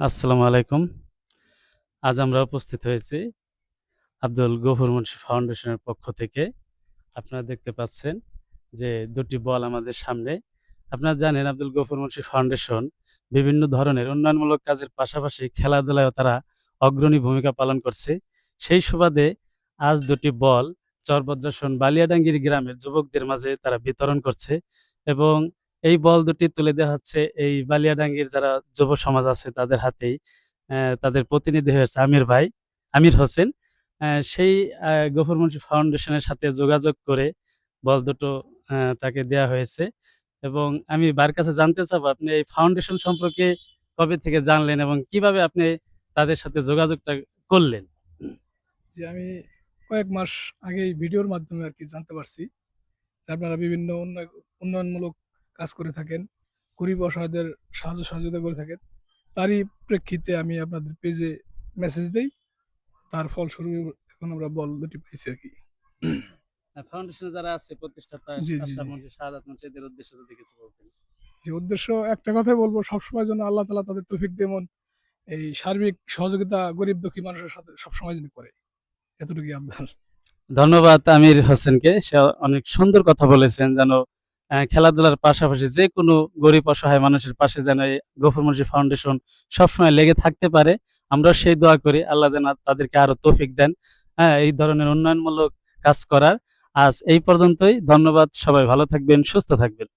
আসসালামু আলাইকুম। আজ আমরা উপস্থিত হয়েছি আব্দুল গফুর মুন্সি ফাউন্ডেশনের পক্ষ থেকে। আপনারা দেখতে পাচ্ছেন যে দুটি বল আমাদের সামনে। আপনারা জানেন আব্দুল গফুর মুন্সি ফাউন্ডেশন বিভিন্ন ধরনের উন্নয়নমূলক কাজের পাশাপাশি খেলাধুলায়ও তারা অগ্রণী ভূমিকা পালন করছে। সেই সুবাদে আজ দুটি বল চরভদ্রাসন বালিয়াডাঙ্গির গ্রামের যুবকদের মাঝে তারা বিতরণ করছে এবং এই বল দুটি তুলে দেওয়া হচ্ছে এই বালিয়াডাঙ্গির যারা যুব সমাজ আছে তাদের হাতেই। তাদের প্রতিনিধি হয়েছে আমির হোসেন। সেই গফুর মুন্সি ফাউন্ডেশনের সাথে যোগাযোগ করে বল দুটো তাকে দেয়া হয়েছে এবং আমি বার কাছে জানতে চাবো আপনি এই ফাউন্ডেশন সম্পর্কে কবে থেকে জানলেন এবং কিভাবে আপনি তাদের সাথে যোগাযোগটা করলেন? যে আমি কয়েক মাস আগেই ভিডিওর মাধ্যমে আর কি জানতে পারছি যে আপনারা বিভিন্ন উন্নয়নমূলক কাজ করে থাকেন, গরিব অসহায়দের সাহায্য সহযোগিতা করে থাকেন। তারই প্রেক্ষিতে আমি আপনাদের পেজে মেসেজ দেই। তার ফলস্বরূপ এখন আমরা বল দুটি পাইছি আর কি। ফাউন্ডেশনে যারা আছে প্রতিষ্ঠাতা জি জি আশরাফ জি মুন্সি, শাহাদাত মুন্সি এদের উদ্দেশ্যে যদি কিছু বলতেন। যে উদ্দেশ্য একটা কথাই বলবো, সবসময় যেন আল্লাহ তালা তাদের তৌফিক দেমন এই সার্বিক সহযোগিতা গরিব দুঃখী মানুষের সাথে সবসময় যেন করে, এতটুকুই আপনার। ধন্যবাদ আমির হোসেনকে। সে অনেক সুন্দর কথা বলেছেন যেন খেলাধুলার পাশাপাশি যে কোনো গরিব অসহায় মানুষের পাশে যেন এই গফুর মুন্সি ফাউন্ডেশন সবসময় লেগে থাকতে পারে। আমরা সেই দোয়া করি আল্লাহ যেন তাদেরকে আরো তৌফিক দেন এই ধরনের উন্নয়নমূলক কাজ করার। আজ এই পর্যন্তই। ধন্যবাদ। সবাই ভালো থাকবেন, সুস্থ থাকবেন।